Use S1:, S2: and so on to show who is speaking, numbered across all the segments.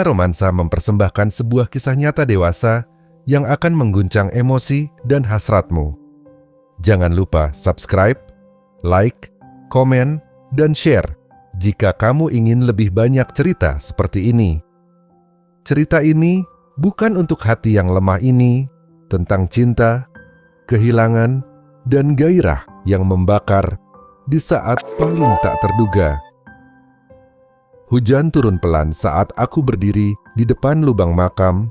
S1: Romansa mempersembahkan sebuah kisah nyata dewasa yang akan mengguncang emosi dan hasratmu. Jangan lupa subscribe, like, komen, dan share jika kamu ingin lebih banyak cerita seperti ini. Cerita ini bukan untuk hati yang lemah ini, tentang cinta, kehilangan, dan gairah yang membakar di saat paling tak terduga. Hujan turun pelan saat aku berdiri di depan lubang makam,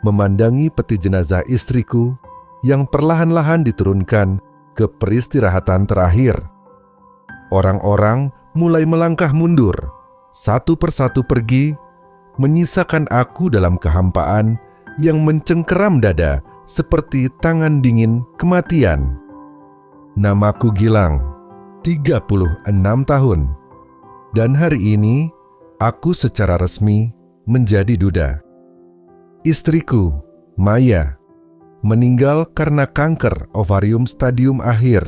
S1: memandangi peti jenazah istriku yang perlahan-lahan diturunkan ke peristirahatan terakhir. Orang-orang mulai melangkah mundur, satu persatu pergi, menyisakan aku dalam kehampaan yang mencengkeram dada seperti tangan dingin kematian. Namaku Gilang, 36 tahun. Dan hari ini, aku secara resmi menjadi duda. Istriku, Maya, meninggal karena kanker ovarium stadium akhir.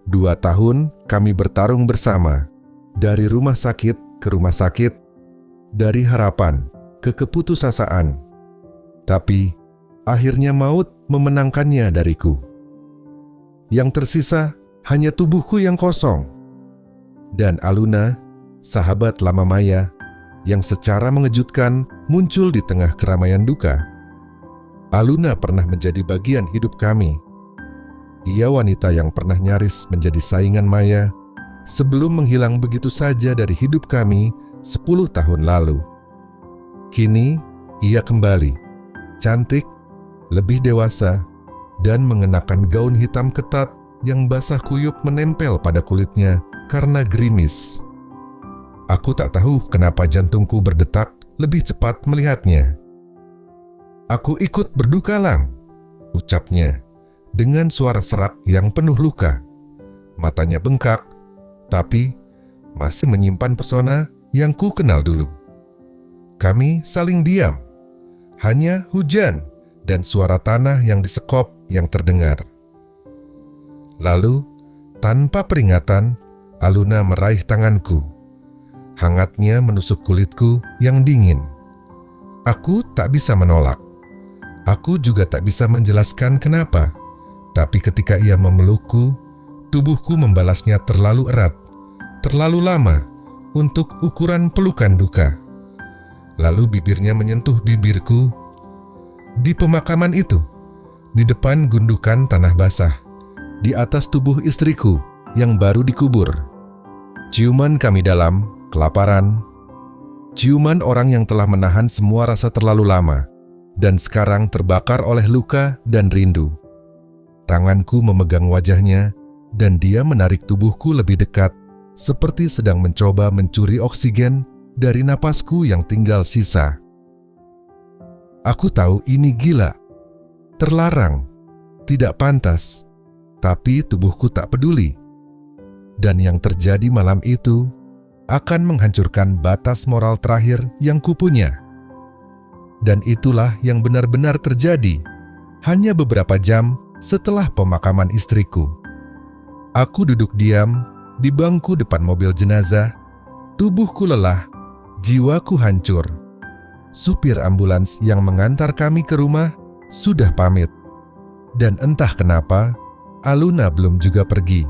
S1: 2 tahun kami bertarung bersama, dari rumah sakit ke rumah sakit, dari harapan ke keputusasaan. Tapi, akhirnya maut memenangkannya dariku. Yang tersisa hanya tubuhku yang kosong. Dan Aluna, sahabat lama Maya, yang secara mengejutkan muncul di tengah keramaian duka. Aluna pernah menjadi bagian hidup kami. Ia wanita yang pernah nyaris menjadi saingan Maya sebelum menghilang begitu saja dari hidup kami 10 tahun lalu. Kini, ia kembali, cantik, lebih dewasa, dan mengenakan gaun hitam ketat yang basah kuyup menempel pada kulitnya karena gerimis. Aku tak tahu kenapa jantungku berdetak lebih cepat melihatnya. "Aku ikut berduka, Lang," ucapnya, dengan suara serak yang penuh luka. Matanya bengkak, tapi masih menyimpan pesona yang ku kenal dulu. Kami saling diam, hanya hujan dan suara tanah yang disekop yang terdengar. Lalu, tanpa peringatan, Aluna meraih tanganku. Hangatnya menusuk kulitku yang dingin. Aku tak bisa menolak. Aku juga tak bisa menjelaskan kenapa. Tapi ketika ia memelukku, tubuhku membalasnya terlalu erat, terlalu lama untuk ukuran pelukan duka. Lalu bibirnya menyentuh bibirku. Di pemakaman itu, di depan gundukan tanah basah, di atas tubuh istriku yang baru dikubur. Ciuman kami dalam, kelaparan. Ciuman orang yang telah menahan semua rasa terlalu lama, dan sekarang terbakar oleh luka dan rindu. Tanganku memegang wajahnya, dan dia menarik tubuhku lebih dekat, seperti sedang mencoba mencuri oksigen dari napasku yang tinggal sisa. Aku tahu ini gila, terlarang, tidak pantas, tapi tubuhku tak peduli. Dan yang terjadi malam itu akan menghancurkan batas moral terakhir yang kupunya. Dan itulah yang benar-benar terjadi hanya beberapa jam setelah pemakaman istriku. Aku duduk diam di bangku depan mobil jenazah, tubuhku lelah, jiwaku hancur. Supir ambulans yang mengantar kami ke rumah sudah pamit. Dan entah kenapa, Aluna belum juga pergi.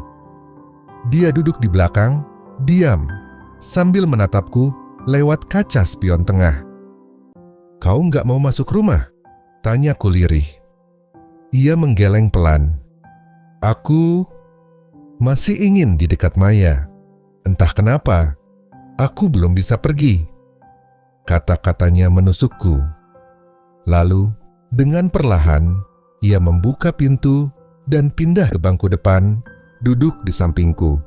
S1: Dia duduk di belakang, diam, sambil menatapku lewat kaca spion tengah. "Kau nggak mau masuk rumah?" tanyaku lirih. Ia menggeleng pelan. "Aku masih ingin di dekat Maya. Entah kenapa, aku belum bisa pergi." Kata-katanya menusukku. Lalu, dengan perlahan, ia membuka pintu dan pindah ke bangku depan, duduk di sampingku.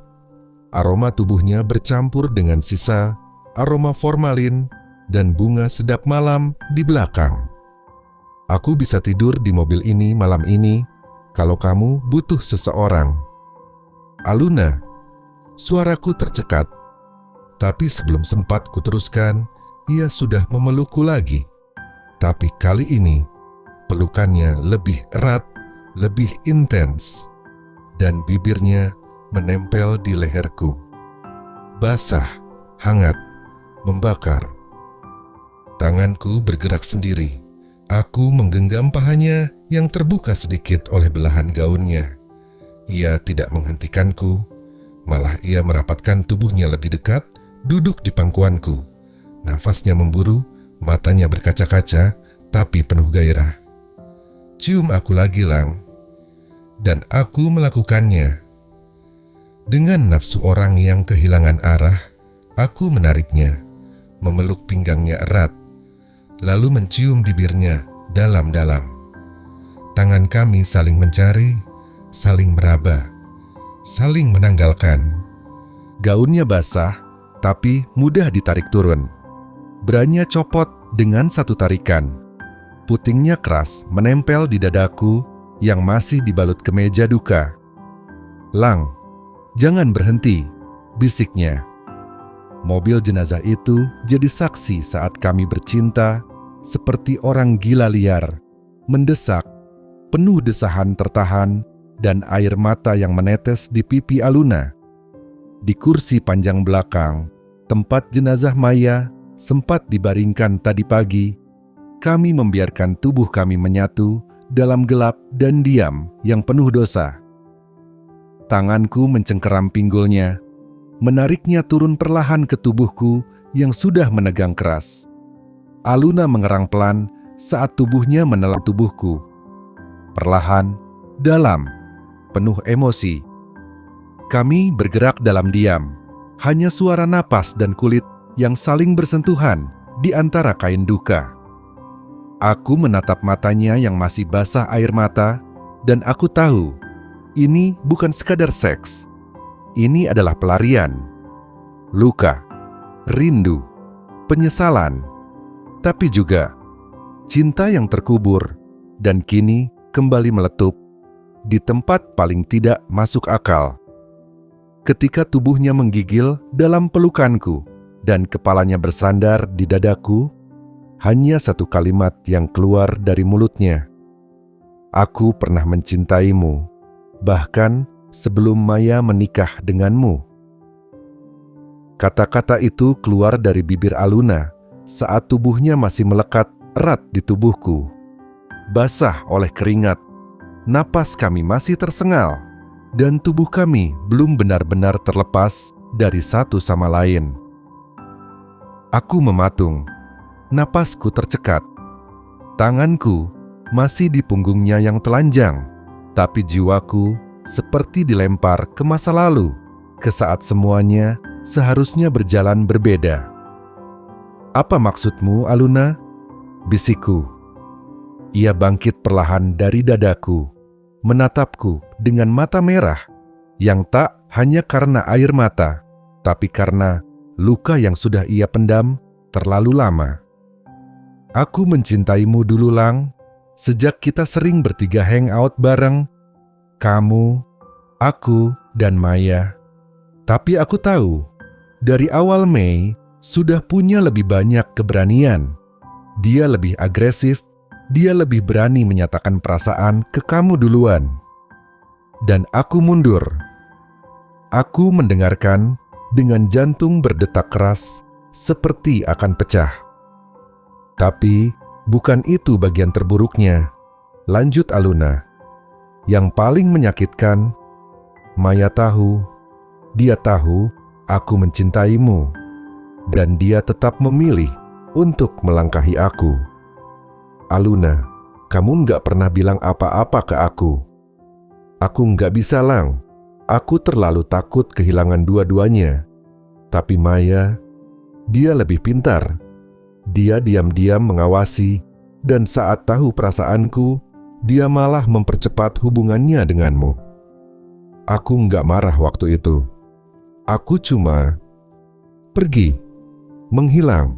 S1: Aroma tubuhnya bercampur dengan sisa aroma formalin dan bunga sedap malam di belakang. "Aku bisa tidur di mobil ini malam ini kalau kamu butuh seseorang." "Aluna," suaraku tercekat. Tapi sebelum sempat kuteruskan, ia sudah memelukku lagi. Tapi kali ini, pelukannya lebih erat, lebih intens, dan bibirnya menempel di leherku. Basah, hangat, membakar. Tanganku bergerak sendiri. Aku menggenggam pahanya yang terbuka sedikit oleh belahan gaunnya. Ia tidak menghentikanku, malah ia merapatkan tubuhnya lebih dekat, duduk di pangkuanku. Nafasnya memburu, matanya berkaca-kaca, tapi penuh gairah. "Cium aku lagi, Lang." Dan aku melakukannya. Dengan nafsu orang yang kehilangan arah, aku menariknya, memeluk pinggangnya erat, lalu mencium bibirnya dalam-dalam. Tangan kami saling mencari, saling meraba, saling menanggalkan. Gaunnya basah, tapi mudah ditarik turun. Beranya copot dengan satu tarikan. Putingnya keras menempel di dadaku yang masih dibalut kemeja duka. "Lang, jangan berhenti," bisiknya. Mobil jenazah itu jadi saksi saat kami bercinta seperti orang gila liar, mendesak, penuh desahan tertahan dan air mata yang menetes di pipi Aluna. Di kursi panjang belakang, tempat jenazah Maya sempat dibaringkan tadi pagi, kami membiarkan tubuh kami menyatu dalam gelap dan diam yang penuh dosa. Tanganku mencengkeram pinggulnya, menariknya turun perlahan ke tubuhku yang sudah menegang keras. Aluna mengerang pelan saat tubuhnya menelan tubuhku. Perlahan, dalam, penuh emosi. Kami bergerak dalam diam, hanya suara napas dan kulit yang saling bersentuhan di antara kain duka. Aku menatap matanya yang masih basah air mata, dan aku tahu ini bukan sekadar seks. Ini adalah pelarian, luka, rindu, penyesalan, tapi juga cinta yang terkubur dan kini kembali meletup di tempat paling tidak masuk akal. Ketika tubuhnya menggigil dalam pelukanku dan kepalanya bersandar di dadaku, hanya satu kalimat yang keluar dari mulutnya. "Aku pernah mencintaimu, bahkan sebelum Maya menikah denganmu." Kata-kata itu keluar dari bibir Aluna saat tubuhnya masih melekat erat di tubuhku. Basah oleh keringat, napas kami masih tersengal, dan tubuh kami belum benar-benar terlepas dari satu sama lain. Aku mematung, napasku tercekat. Tanganku masih di punggungnya yang telanjang, tapi jiwaku seperti dilempar ke masa lalu, ke saat semuanya seharusnya berjalan berbeda. "Apa maksudmu, Aluna?" bisikku. Ia bangkit perlahan dari dadaku, menatapku dengan mata merah, yang tak hanya karena air mata, tapi karena luka yang sudah ia pendam terlalu lama. "Aku mencintaimu dulu, Lang, sejak kita sering bertiga hangout bareng. Kamu, aku, dan Maya. Tapi aku tahu, dari awal Mei sudah punya lebih banyak keberanian. Dia lebih agresif, dia lebih berani menyatakan perasaan ke kamu duluan. Dan aku mundur. Aku mendengarkan dengan jantung berdetak keras seperti akan pecah. Tapi bukan itu bagian terburuknya," lanjut Aluna. "Yang paling menyakitkan, Maya tahu, dia tahu aku mencintaimu, dan dia tetap memilih untuk melangkahi aku. Aluna, kamu nggak pernah bilang apa-apa ke aku. Aku nggak bisa, Lang. Aku terlalu takut kehilangan dua-duanya. Tapi Maya, dia lebih pintar. Dia diam-diam mengawasi, dan saat tahu perasaanku, dia malah mempercepat hubungannya denganmu. Aku nggak marah waktu itu. Aku cuma pergi, menghilang.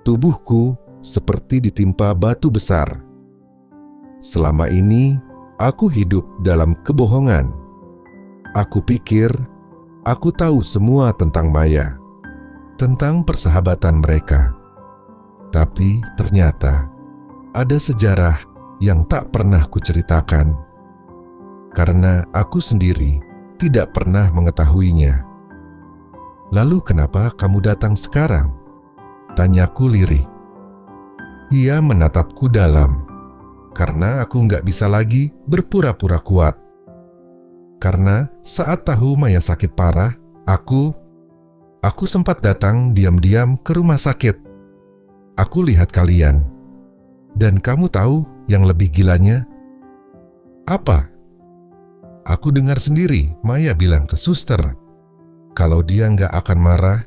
S1: Tubuhku seperti ditimpa batu besar. Selama ini, aku hidup dalam kebohongan. Aku pikir aku tahu semua tentang Maya, tentang persahabatan mereka. Tapi ternyata ada sejarah yang tak pernah kuceritakan, karena aku sendiri tidak pernah mengetahuinya. Lalu kenapa kamu datang sekarang? Tanyaku lirih. Ia menatapku dalam, karena aku nggak bisa lagi berpura-pura kuat. Karena saat tahu Maya sakit parah, aku sempat datang diam-diam ke rumah sakit. Aku lihat kalian. Dan kamu tahu yang lebih gilanya? Apa? Aku dengar sendiri Maya bilang ke suster, kalau dia nggak akan marah,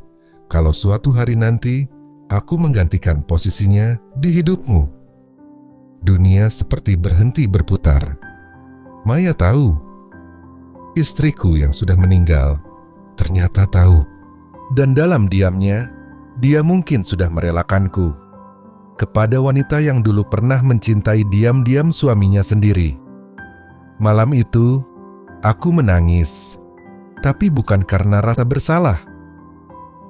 S1: kalau suatu hari nanti aku menggantikan posisinya di hidupmu. Dunia seperti berhenti berputar. Maya tahu. Istriku yang sudah meninggal ternyata tahu. Dan dalam diamnya, dia mungkin sudah merelakanku kepada wanita yang dulu pernah mencintai diam-diam suaminya sendiri. Malam itu, aku menangis, tapi bukan karena rasa bersalah.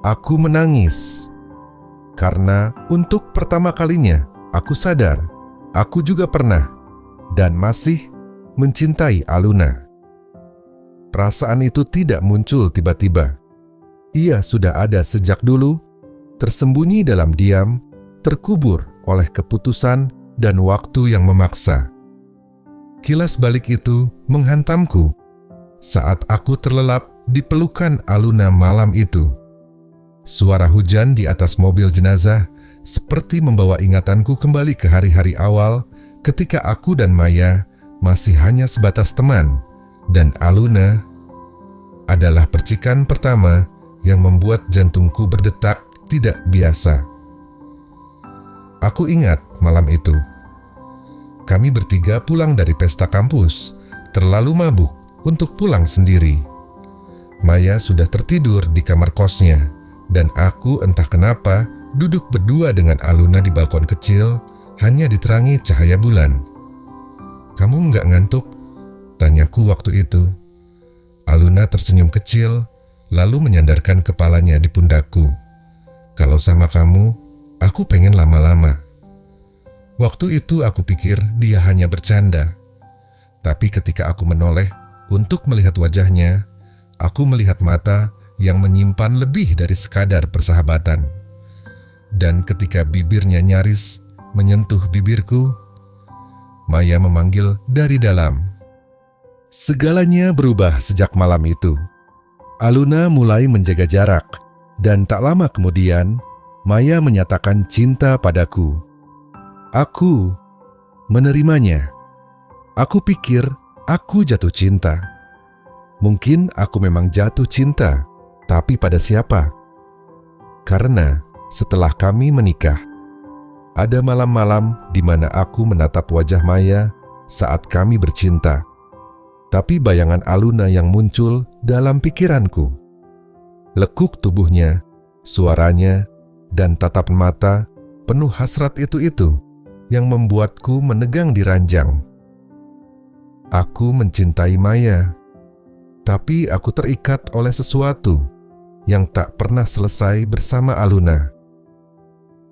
S1: Aku menangis karena untuk pertama kalinya aku sadar aku juga pernah dan masih mencintai Aluna. Perasaan itu tidak muncul tiba-tiba. Ia sudah ada sejak dulu, tersembunyi dalam diam, terkubur oleh keputusan dan waktu yang memaksa. Kilas balik itu menghantamku saat aku terlelap di pelukan Aluna malam itu. Suara hujan di atas mobil jenazah seperti membawa ingatanku kembali ke hari-hari awal ketika aku dan Maya masih hanya sebatas teman, dan Aluna adalah percikan pertama yang membuat jantungku berdetak tidak biasa. Aku ingat malam itu. Kami bertiga pulang dari pesta kampus, terlalu mabuk untuk pulang sendiri. Maya sudah tertidur di kamar kosnya, dan aku entah kenapa duduk berdua dengan Aluna di balkon kecil, hanya diterangi cahaya bulan. "Kamu nggak ngantuk?" tanyaku waktu itu. Aluna tersenyum kecil, lalu menyandarkan kepalanya di pundakku. "Kalau sama kamu, aku pengen lama-lama." Waktu itu aku pikir dia hanya bercanda. Tapi ketika aku menoleh untuk melihat wajahnya, aku melihat mata yang menyimpan lebih dari sekadar persahabatan. Dan ketika bibirnya nyaris menyentuh bibirku, Maya memanggil dari dalam. Segalanya berubah sejak malam itu. Aluna mulai menjaga jarak, dan tak lama kemudian, Maya menyatakan cinta padaku. Aku menerimanya. Aku pikir aku jatuh cinta. Mungkin aku memang jatuh cinta, tapi pada siapa? Karena setelah kami menikah, ada malam-malam di mana aku menatap wajah Maya saat kami bercinta. Tapi bayangan Aluna yang muncul dalam pikiranku. Lekuk tubuhnya, suaranya, dan tatapan mata penuh hasrat itu yang membuatku menegang di ranjang. Aku mencintai Maya, tapi aku terikat oleh sesuatu yang tak pernah selesai bersama Aluna.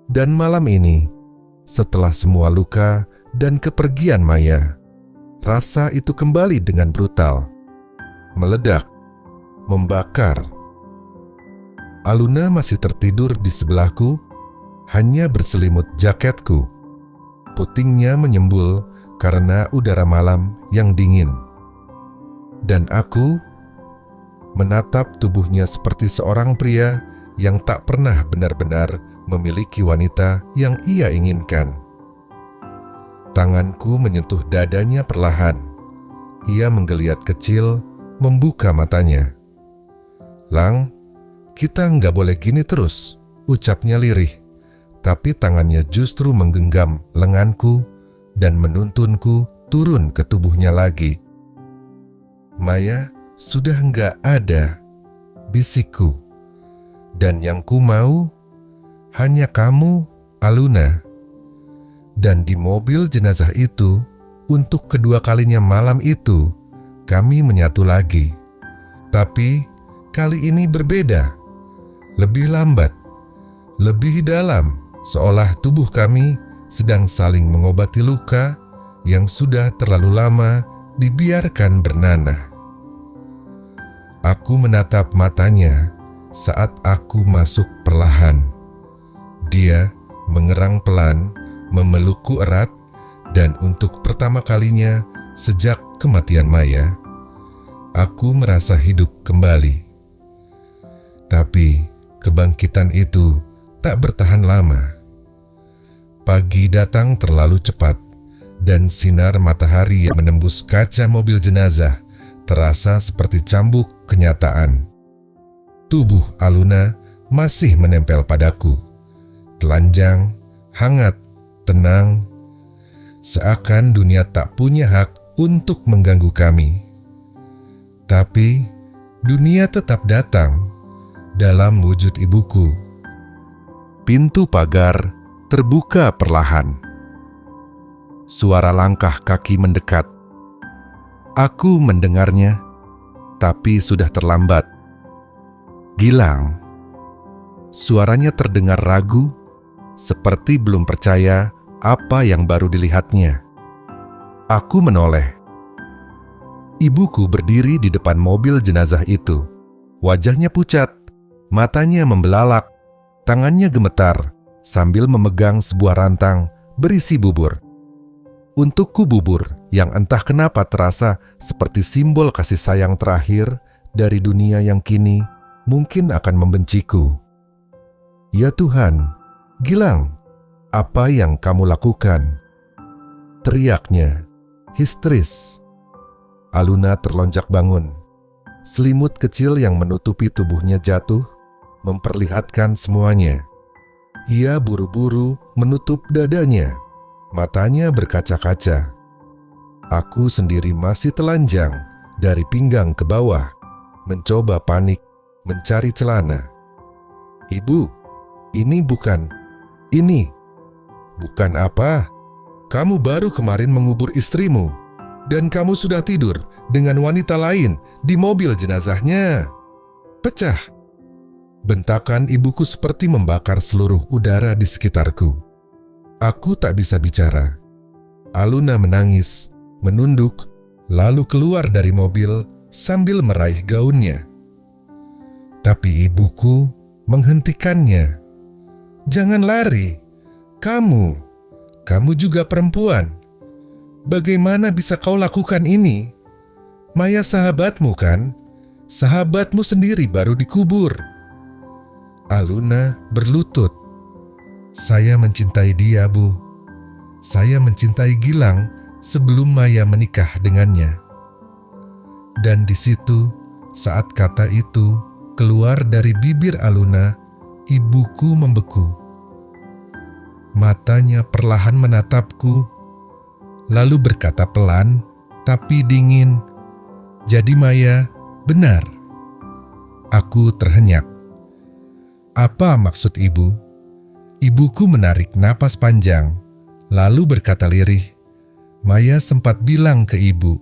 S1: Dan malam ini, setelah semua luka dan kepergian Maya, rasa itu kembali dengan brutal, meledak, membakar. Aluna masih tertidur di sebelahku, hanya berselimut jaketku. Putingnya menyembul karena udara malam yang dingin. Dan aku menatap tubuhnya seperti seorang pria yang tak pernah benar-benar memiliki wanita yang ia inginkan. Tanganku menyentuh dadanya perlahan. Ia menggeliat kecil, membuka matanya. "Lang, kita nggak boleh gini terus," ucapnya lirih. Tapi tangannya justru menggenggam lenganku dan menuntunku turun ke tubuhnya lagi. "Maya sudah nggak ada," bisikku. "Dan yang ku mau hanya kamu, Aluna." Dan di mobil jenazah itu, untuk kedua kalinya malam itu, kami menyatu lagi. Tapi kali ini berbeda, lebih lambat, lebih dalam, seolah tubuh kami sedang saling mengobati luka yang sudah terlalu lama dibiarkan bernanah. Aku menatap matanya saat aku masuk perlahan. Dia mengerang pelan, memelukku erat, dan untuk pertama kalinya sejak kematian Maya, aku merasa hidup kembali. Tapi kebangkitan itu tak bertahan lama. Pagi datang terlalu cepat, dan sinar matahari yang menembus kaca mobil jenazah terasa seperti cambuk kenyataan. Tubuh Aluna masih menempel padaku, telanjang, hangat, tenang, seakan dunia tak punya hak untuk mengganggu kami. Tapi dunia tetap datang dalam wujud ibuku. Pintu pagar terbuka perlahan. Suara langkah kaki mendekat. Aku mendengarnya, tapi sudah terlambat. Gilang. Suaranya terdengar ragu, seperti belum percaya apa yang baru dilihatnya. Aku menoleh. Ibuku berdiri di depan mobil jenazah itu. Wajahnya pucat, matanya membelalak, tangannya gemetar sambil memegang sebuah rantang berisi bubur. Untukku bubur yang entah kenapa terasa seperti simbol kasih sayang terakhir dari dunia yang kini mungkin akan membenciku. Ya Tuhan, Gilang, apa yang kamu lakukan? Teriaknya, histeris. Aluna terlonjak bangun. Selimut kecil yang menutupi tubuhnya jatuh, memperlihatkan semuanya. Ia buru-buru menutup dadanya. Matanya berkaca-kaca. Aku sendiri masih telanjang dari pinggang ke bawah, mencoba panik mencari celana. Ibu, ini bukan apa? Kamu baru kemarin mengubur istrimu, dan kamu sudah tidur dengan wanita lain di mobil jenazahnya. Pecah. Bentakan ibuku seperti membakar seluruh udara di sekitarku. Aku tak bisa bicara. Aluna menangis, menunduk, lalu keluar dari mobil sambil meraih gaunnya. Tapi ibuku menghentikannya. Jangan lari. Kamu juga perempuan. Bagaimana bisa kau lakukan ini? Maya sahabatmu kan? Sahabatmu sendiri baru dikubur. Aluna berlutut. Saya mencintai dia, Bu. Saya mencintai Gilang sebelum Maya menikah dengannya. Dan di situ, saat kata itu keluar dari bibir Aluna, ibuku membeku. Matanya perlahan menatapku, lalu berkata pelan tapi dingin, "Jadi Maya, benar." Aku terhenyak. Apa maksud ibu? Ibuku menarik napas panjang, lalu berkata lirih, "Maya sempat bilang ke ibu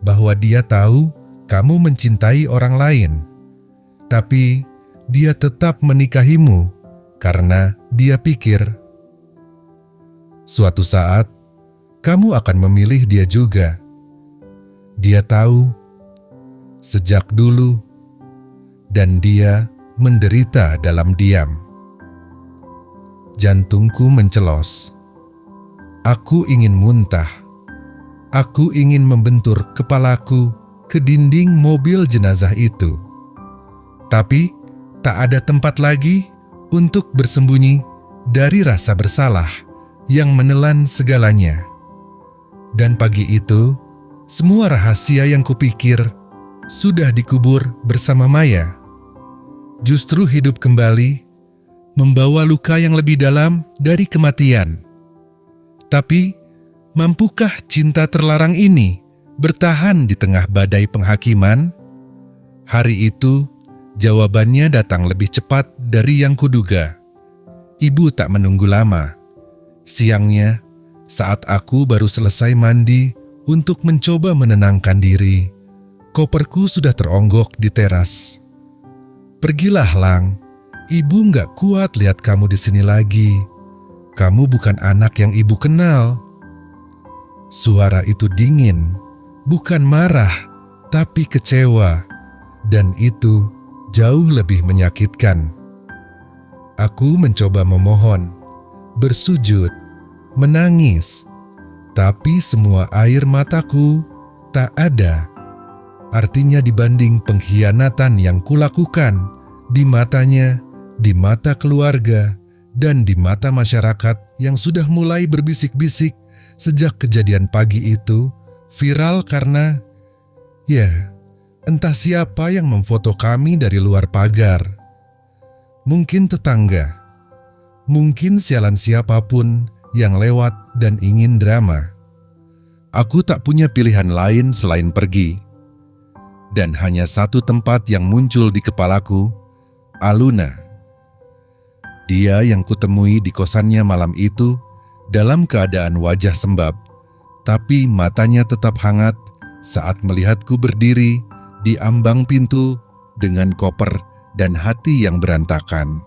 S1: bahwa dia tahu kamu mencintai orang lain, tapi dia tetap menikahimu karena dia pikir suatu saat kamu akan memilih dia juga. Dia tahu sejak dulu, dan dia menderita dalam diam." Jantungku mencelos. Aku ingin muntah. Aku ingin membentur kepalaku ke dinding mobil jenazah itu. Tapi tak ada tempat lagi untuk bersembunyi dari rasa bersalah yang menelan segalanya. Dan pagi itu, semua rahasia yang kupikir sudah dikubur bersama Maya. Justru hidup kembali membawa luka yang lebih dalam dari kematian. Tapi, mampukah cinta terlarang ini bertahan di tengah badai penghakiman? Hari itu, jawabannya datang lebih cepat dari yang kuduga. Ibu tak menunggu lama. Siangnya, saat aku baru selesai mandi untuk mencoba menenangkan diri, koperku sudah teronggok di teras. "Pergilah, Lang. Ibu nggak kuat lihat kamu di sini lagi. Kamu bukan anak yang ibu kenal." Suara itu dingin, bukan marah, tapi kecewa, dan itu jauh lebih menyakitkan. Aku mencoba memohon, bersujud, menangis, tapi semua air mataku tak ada. Artinya dibanding pengkhianatan yang kulakukan di matanya, di mata keluarga, dan di mata masyarakat yang sudah mulai berbisik-bisik sejak kejadian pagi itu viral karena, ya, entah siapa yang memfoto kami dari luar pagar. Mungkin tetangga, mungkin sialan siapapun yang lewat dan ingin drama. Aku tak punya pilihan lain selain pergi. Dan hanya satu tempat yang muncul di kepalaku, Aluna. Dia yang kutemui di kosannya malam itu dalam keadaan wajah sembab, tapi matanya tetap hangat saat melihatku berdiri di ambang pintu dengan koper dan hati yang berantakan.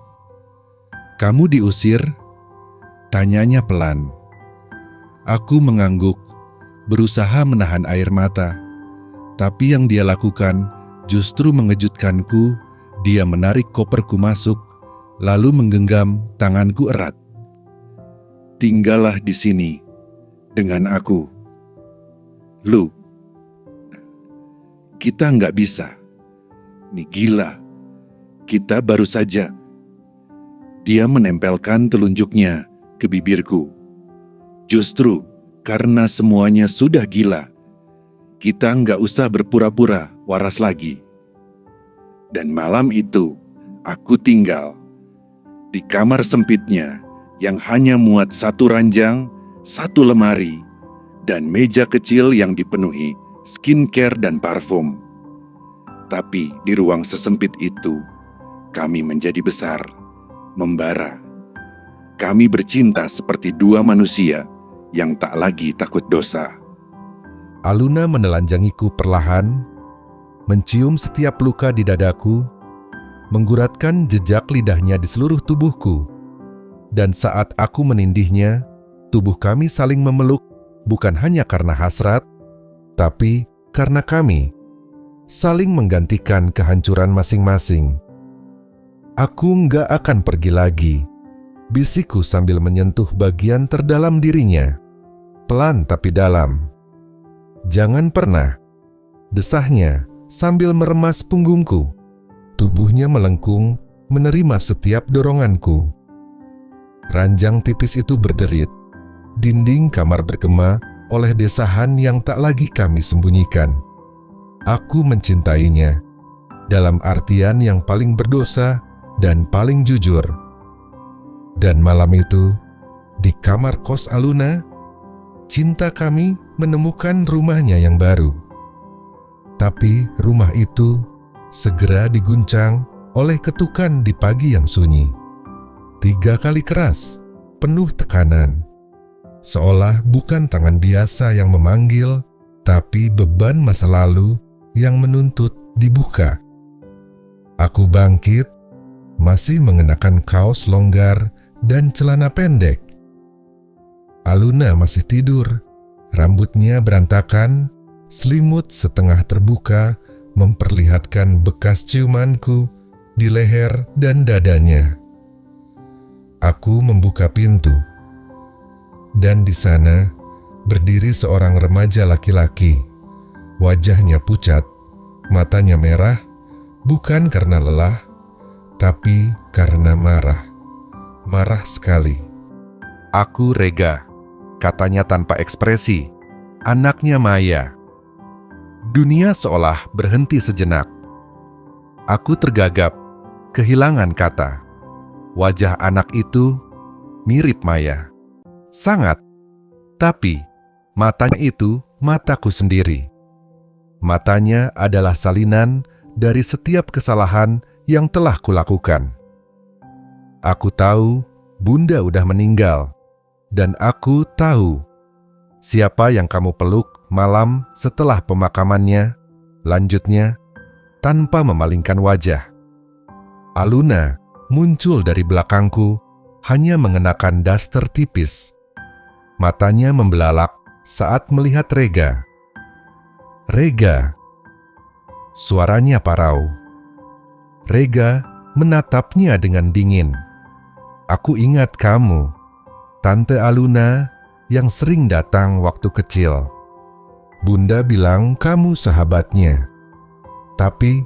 S1: "Kamu diusir?" tanyanya pelan. Aku mengangguk, berusaha menahan air mata. Tapi yang dia lakukan justru mengejutkanku. Dia menarik koperku masuk, lalu menggenggam tanganku erat. "Tinggallah di sini dengan aku. Lu, kita nggak bisa. Nih gila, kita baru saja." Dia menempelkan telunjuknya ke bibirku. "Justru karena semuanya sudah gila, kita nggak usah berpura-pura waras lagi." Dan malam itu, aku tinggal di kamar sempitnya yang hanya muat satu ranjang, satu lemari, dan meja kecil yang dipenuhi skincare dan parfum. Tapi di ruang sesempit itu, kami menjadi besar, membara. Kami bercinta seperti dua manusia yang tak lagi takut dosa. Aluna menelanjangiku perlahan, mencium setiap luka di dadaku, mengguratkan jejak lidahnya di seluruh tubuhku. Dan saat aku menindihnya, tubuh kami saling memeluk bukan hanya karena hasrat, tapi karena kami saling menggantikan kehancuran masing-masing. "Aku nggak akan pergi lagi," bisikku sambil menyentuh bagian terdalam dirinya. Pelan tapi dalam. "Jangan pernah," desahnya sambil meremas punggungku. Tubuhnya melengkung menerima setiap doronganku. Ranjang tipis itu berderit. Dinding kamar bergema oleh desahan yang tak lagi kami sembunyikan. Aku mencintainya, dalam artian yang paling berdosa dan paling jujur. Dan malam itu, di kamar kos Aluna, cinta kami menemukan rumahnya yang baru. Tapi rumah itu segera diguncang oleh ketukan di pagi yang sunyi. 3 kali keras, penuh tekanan. Seolah bukan tangan biasa yang memanggil, tapi beban masa lalu yang menuntut dibuka. Aku bangkit, masih mengenakan kaos longgar dan celana pendek. Aluna masih tidur, rambutnya berantakan, selimut setengah terbuka memperlihatkan bekas ciumanku di leher dan dadanya. Aku membuka pintu, dan di sana berdiri seorang remaja laki-laki. Wajahnya pucat, matanya merah, bukan karena lelah, tapi karena marah. Marah sekali. "Aku Rega," katanya tanpa ekspresi, "anaknya Maya." Dunia seolah berhenti sejenak. Aku tergagap, kehilangan kata. Wajah anak itu mirip Maya. Sangat. Tapi matanya itu mataku sendiri. Matanya adalah salinan dari setiap kesalahan yang telah kulakukan. Aku tahu Bunda udah meninggal, dan aku tahu siapa yang kamu peluk malam setelah pemakamannya. Lanjutnya, tanpa memalingkan wajah. Aluna muncul dari belakangku, hanya mengenakan daster tipis. Matanya membelalak saat melihat Rega. "Rega." Suaranya parau. Rega menatapnya dengan dingin. Aku ingat kamu, Tante Aluna yang sering datang waktu kecil. Bunda bilang kamu sahabatnya. Tapi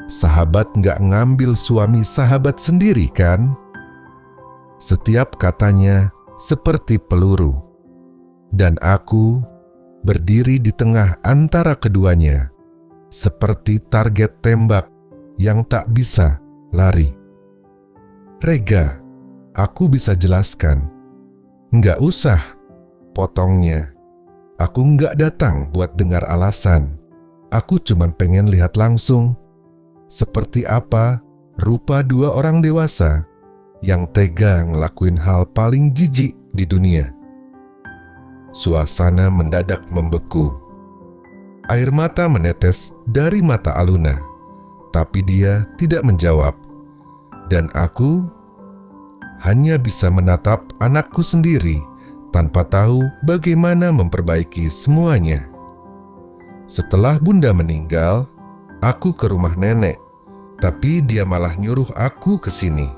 S1: sahabat nggak ngambil suami sahabat sendiri kan? Setiap katanya seperti peluru. Dan aku berdiri di tengah antara keduanya, seperti target tembak yang tak bisa lari. Rega, aku bisa jelaskan. Nggak usah, potongnya. Aku nggak datang buat dengar alasan. Aku cuma pengen lihat langsung seperti apa rupa dua orang dewasa yang tega ngelakuin hal paling jijik di dunia. Suasana mendadak membeku. Air mata menetes dari mata Aluna, tapi dia tidak menjawab. Dan aku hanya bisa menatap anakku sendiri tanpa tahu bagaimana memperbaiki semuanya. Setelah Bunda meninggal, aku ke rumah nenek, tapi dia malah nyuruh aku ke sini.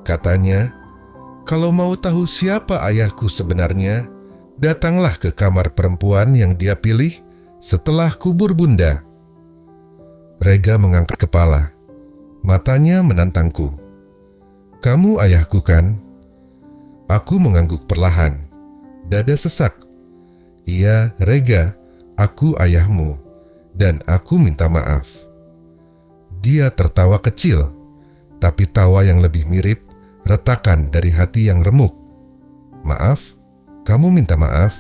S1: Katanya, kalau mau tahu siapa ayahku sebenarnya, datanglah ke kamar perempuan yang dia pilih setelah kubur Bunda. Rega mengangkat kepala, matanya menantangku. Kamu ayahku kan? Aku mengangguk perlahan, dada sesak. Iya, Rega, aku ayahmu, dan aku minta maaf. Dia tertawa kecil, tapi tawa yang lebih mirip retakan dari hati yang remuk. Maaf? Kamu minta maaf?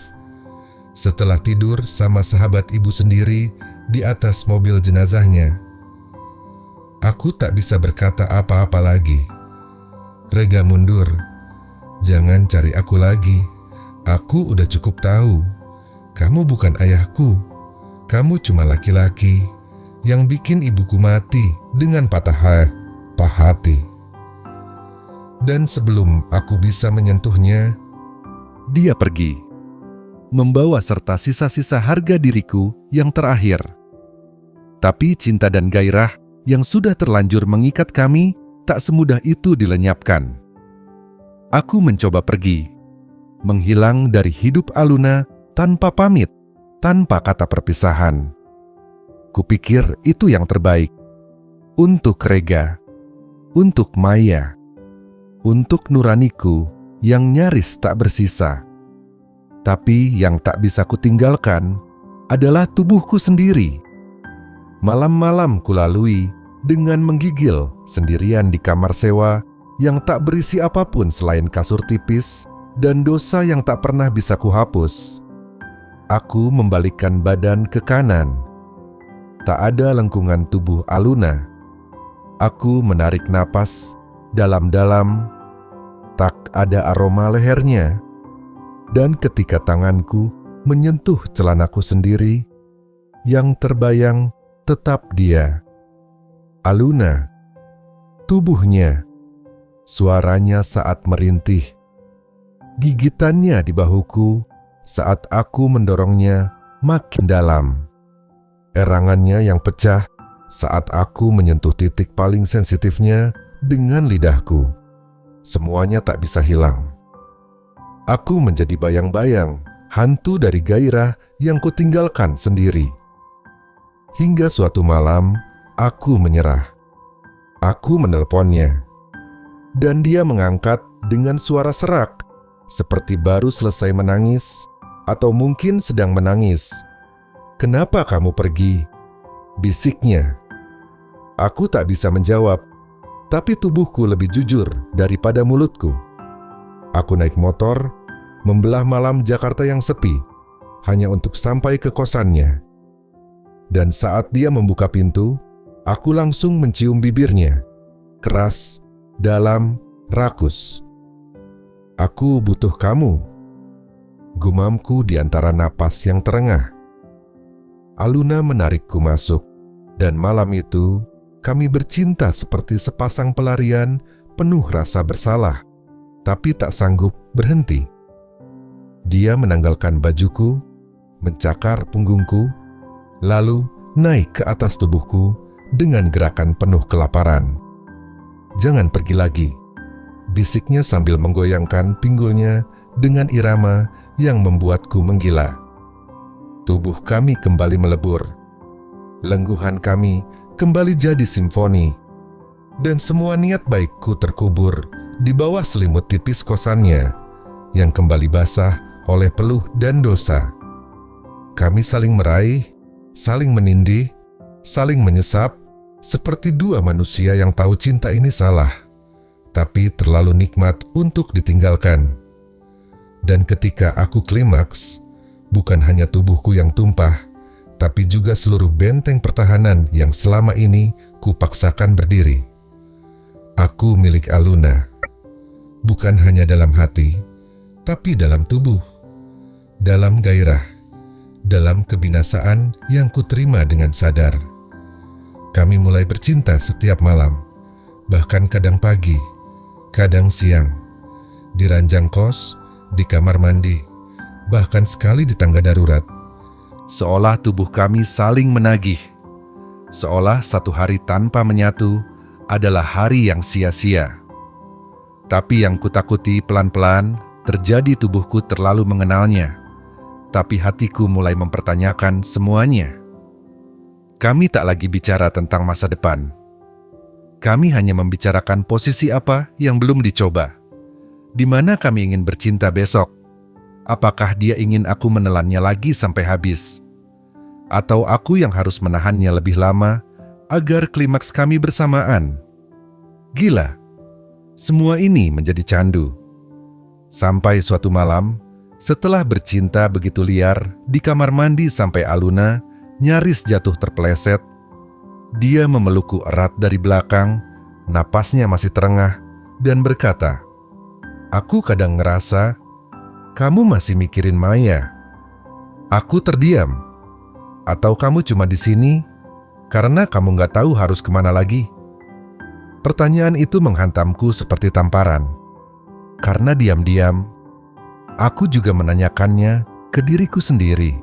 S1: Setelah tidur sama sahabat ibu sendiri di atas mobil jenazahnya. Aku tak bisa berkata apa-apa lagi. Rega mundur. Jangan cari aku lagi. Aku udah cukup tahu. Kamu bukan ayahku. Kamu cuma laki-laki yang bikin ibuku mati dengan patah hati. Dan sebelum aku bisa menyentuhnya, dia pergi, membawa serta sisa-sisa harga diriku yang terakhir. Tapi cinta dan gairah yang sudah terlanjur mengikat kami tak semudah itu dilenyapkan. Aku mencoba pergi, menghilang dari hidup Aluna tanpa pamit, tanpa kata perpisahan. Kupikir itu yang terbaik. Untuk Rega, untuk Maya, untuk nuraniku yang nyaris tak bersisa. Tapi yang tak bisa kutinggalkan adalah tubuhku sendiri. Malam-malam kulalui dengan menggigil sendirian di kamar sewa yang tak berisi apapun selain kasur tipis dan dosa yang tak pernah bisa kuhapus. Aku membalikkan badan ke kanan. Tak ada lengkungan tubuh Aluna. Aku menarik napas dalam-dalam. Tak ada aroma lehernya. Dan ketika tanganku menyentuh celanaku sendiri, yang terbayang tetap dia. Aluna. Tubuhnya. Suaranya saat merintih. Gigitannya di bahuku saat aku mendorongnya makin dalam. Erangannya yang pecah saat aku menyentuh titik paling sensitifnya dengan lidahku. Semuanya tak bisa hilang. Aku menjadi bayang-bayang, hantu dari gairah yang kutinggalkan sendiri. Hingga suatu malam, aku menyerah. Aku menelponnya. Dan dia mengangkat dengan suara serak, seperti baru selesai menangis, atau mungkin sedang menangis. Kenapa kamu pergi? Bisiknya. Aku tak bisa menjawab, tapi tubuhku lebih jujur daripada mulutku. Aku naik motor, membelah malam Jakarta yang sepi, hanya untuk sampai ke kosannya. Dan saat dia membuka pintu, aku langsung mencium bibirnya. Keras, dalam, rakus. Aku butuh kamu. Gumamku di antara napas yang terengah. Aluna menarikku masuk, dan malam itu kami bercinta seperti sepasang pelarian penuh rasa bersalah, tapi tak sanggup berhenti. Dia menanggalkan bajuku, mencakar punggungku, lalu naik ke atas tubuhku dengan gerakan penuh kelaparan. Jangan pergi lagi. bisiknya sambil menggoyangkan pinggulnya dengan irama yang membuatku menggila. Tubuh kami kembali melebur. Lengguhan kami kembali jadi simfoni. Dan semua niat baikku terkubur di bawah selimut tipis kosannya yang kembali basah oleh peluh dan dosa. Kami saling meraih, saling menindih, saling menyesap, seperti dua manusia yang tahu cinta ini salah, tapi terlalu nikmat untuk ditinggalkan. Dan ketika aku klimaks, bukan hanya tubuhku yang tumpah, tapi juga seluruh benteng pertahanan yang selama ini kupaksakan berdiri. Aku milik Aluna, bukan hanya dalam hati, tapi dalam tubuh, dalam gairah, dalam kebinasaan yang kuterima dengan sadar. Kami mulai bercinta setiap malam, bahkan kadang pagi, kadang siang, di ranjang kos, di kamar mandi, bahkan sekali di tangga darurat. Seolah tubuh kami saling menagih, seolah satu hari tanpa menyatu adalah hari yang sia-sia. Tapi yang kutakuti pelan-pelan terjadi, tubuhku terlalu mengenalnya, tapi hatiku mulai mempertanyakan semuanya. Kami tak lagi bicara tentang masa depan. Kami hanya membicarakan posisi apa yang belum dicoba. Di mana kami ingin bercinta besok? Apakah dia ingin aku menelannya lagi sampai habis? Atau aku yang harus menahannya lebih lama agar klimaks kami bersamaan? Gila, semua ini menjadi candu. Sampai suatu malam, setelah bercinta begitu liar di kamar mandi sampai Aluna nyaris jatuh terpeleset, dia memelukku erat dari belakang, napasnya masih terengah, dan berkata, "Aku kadang ngerasa kamu masih mikirin Maya." Aku terdiam. Atau kamu cuma di sini karena kamu nggak tahu harus kemana lagi? Pertanyaan itu menghantamku seperti tamparan. Karena diam-diam, aku juga menanyakannya ke diriku sendiri.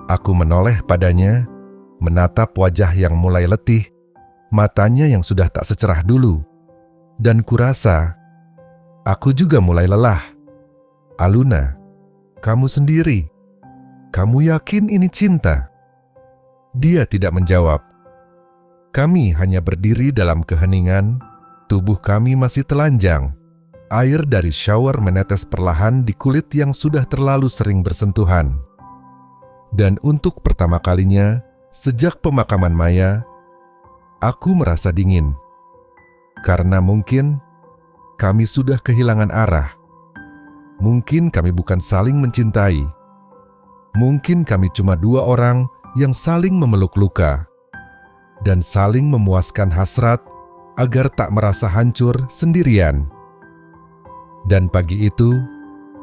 S1: Aku menoleh padanya, menatap wajah yang mulai letih, matanya yang sudah tak secerah dulu. Dan kurasa, aku juga mulai lelah. "Aluna, kamu sendiri. Kamu yakin ini cinta?" Dia tidak menjawab. Kami hanya berdiri dalam keheningan, tubuh kami masih telanjang. Air dari shower menetes perlahan di kulit yang sudah terlalu sering bersentuhan. Dan untuk pertama kalinya, sejak pemakaman Maya, aku merasa dingin. Karena mungkin kami sudah kehilangan arah. Mungkin kami bukan saling mencintai. Mungkin kami cuma dua orang yang saling memeluk luka dan saling memuaskan hasrat agar tak merasa hancur sendirian. Dan pagi itu,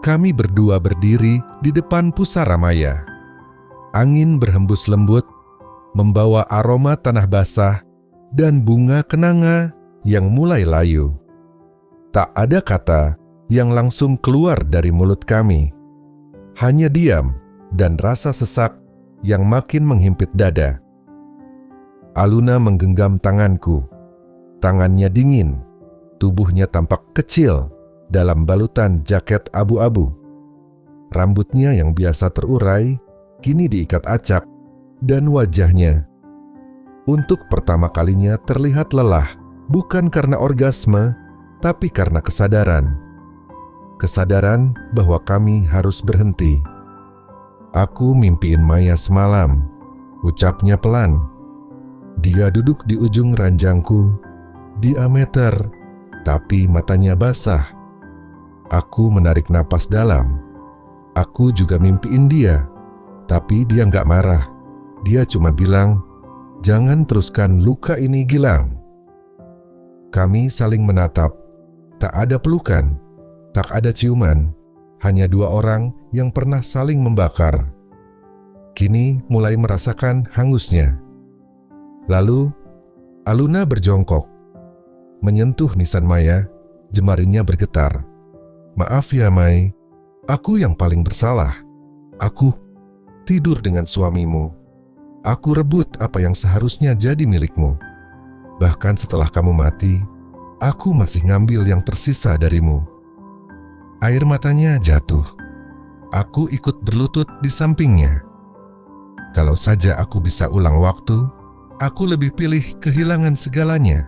S1: kami berdua berdiri di depan pusara Maya. Angin berhembus lembut, membawa aroma tanah basah dan bunga kenanga yang mulai layu. Tak ada kata yang langsung keluar dari mulut kami. Hanya diam dan rasa sesak yang makin menghimpit dada. Aluna menggenggam tanganku. Tangannya dingin, tubuhnya tampak kecil dalam balutan jaket abu-abu. Rambutnya yang biasa terurai, kini diikat acak, dan wajahnya, untuk pertama kalinya terlihat lelah, bukan karena orgasme, tapi karena kesadaran. Kesadaran bahwa kami harus berhenti. "Aku mimpiin Maya semalam," ucapnya pelan. Dia duduk di ujung ranjangku, diameter, tapi matanya basah. Aku menarik napas dalam. Aku juga mimpiin dia, tapi dia nggak marah. Dia cuma bilang, "Jangan teruskan luka ini, Gilang." Kami saling menatap. Tak ada pelukan, tak ada ciuman, hanya dua orang yang pernah saling membakar. Kini mulai merasakan hangusnya. Lalu, Aluna berjongkok, menyentuh nisan Maya, jemarinya bergetar. "Maaf ya, Mai, aku yang paling bersalah. Aku tidur dengan suamimu. Aku rebut apa yang seharusnya jadi milikmu. Bahkan setelah kamu mati, aku masih ngambil yang tersisa darimu." Air matanya jatuh. Aku ikut berlutut di sampingnya. Kalau saja aku bisa ulang waktu, aku lebih pilih kehilangan segalanya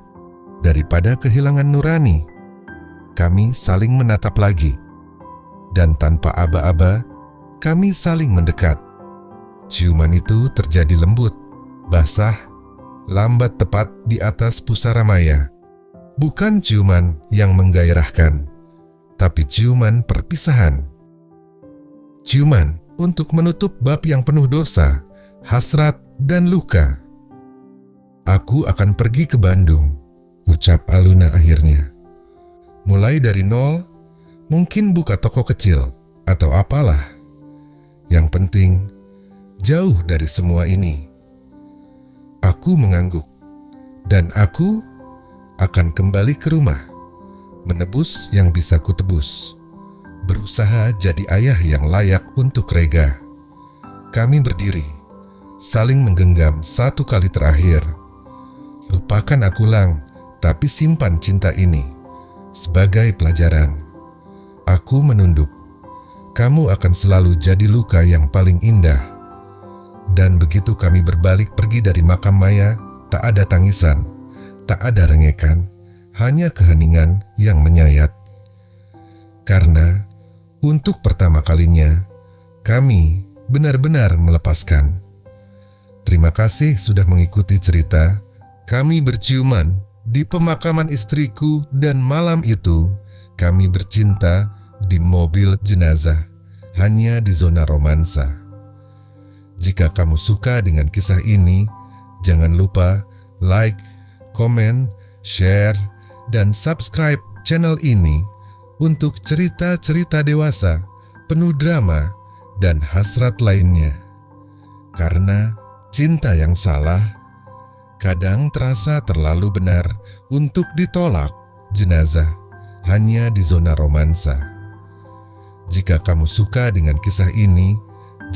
S1: daripada kehilangan nurani. Kami saling menatap lagi, dan tanpa aba-aba, kami saling mendekat. Ciuman itu terjadi lembut, basah, lambat tepat di atas pusara maya. Bukan ciuman yang menggairahkan, tapi ciuman perpisahan. Ciuman untuk menutup bab yang penuh dosa, hasrat, dan luka. "Aku akan pergi ke Bandung," ucap Aluna akhirnya. "Mulai dari nol, mungkin buka toko kecil atau apalah. Yang penting, jauh dari semua ini." Aku mengangguk, dan aku akan kembali ke rumah, menebus yang bisa kutebus, berusaha jadi ayah yang layak untuk Rega. Kami berdiri, saling menggenggam satu kali terakhir. Lupakan aku, Lang, tapi simpan cinta ini sebagai pelajaran. Aku menunduk. Kamu akan selalu jadi luka yang paling indah. Dan begitu kami berbalik pergi dari makam Maya, tak ada tangisan, tak ada rengekan, hanya keheningan yang menyayat. Karena untuk pertama kalinya, kami benar-benar melepaskan. Terima kasih sudah mengikuti cerita Kami Berciuman di pemakaman istriku, dan malam itu kami bercinta di mobil jenazah, hanya di zona romansa. Jika kamu suka dengan kisah ini, jangan lupa like, komen, share, dan subscribe channel ini untuk cerita-cerita dewasa, penuh drama, dan hasrat lainnya. Karena cinta yang salah kadang terasa terlalu benar untuk ditolak jenazah hanya di zona romansa. Jika kamu suka dengan kisah ini,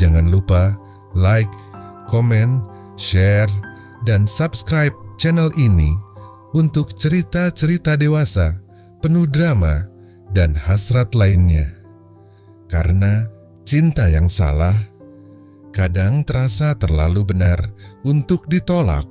S1: jangan lupa like, komen, share, dan subscribe channel ini untuk cerita-cerita dewasa, penuh drama, dan hasrat lainnya. Karena cinta yang salah kadang terasa terlalu benar untuk ditolak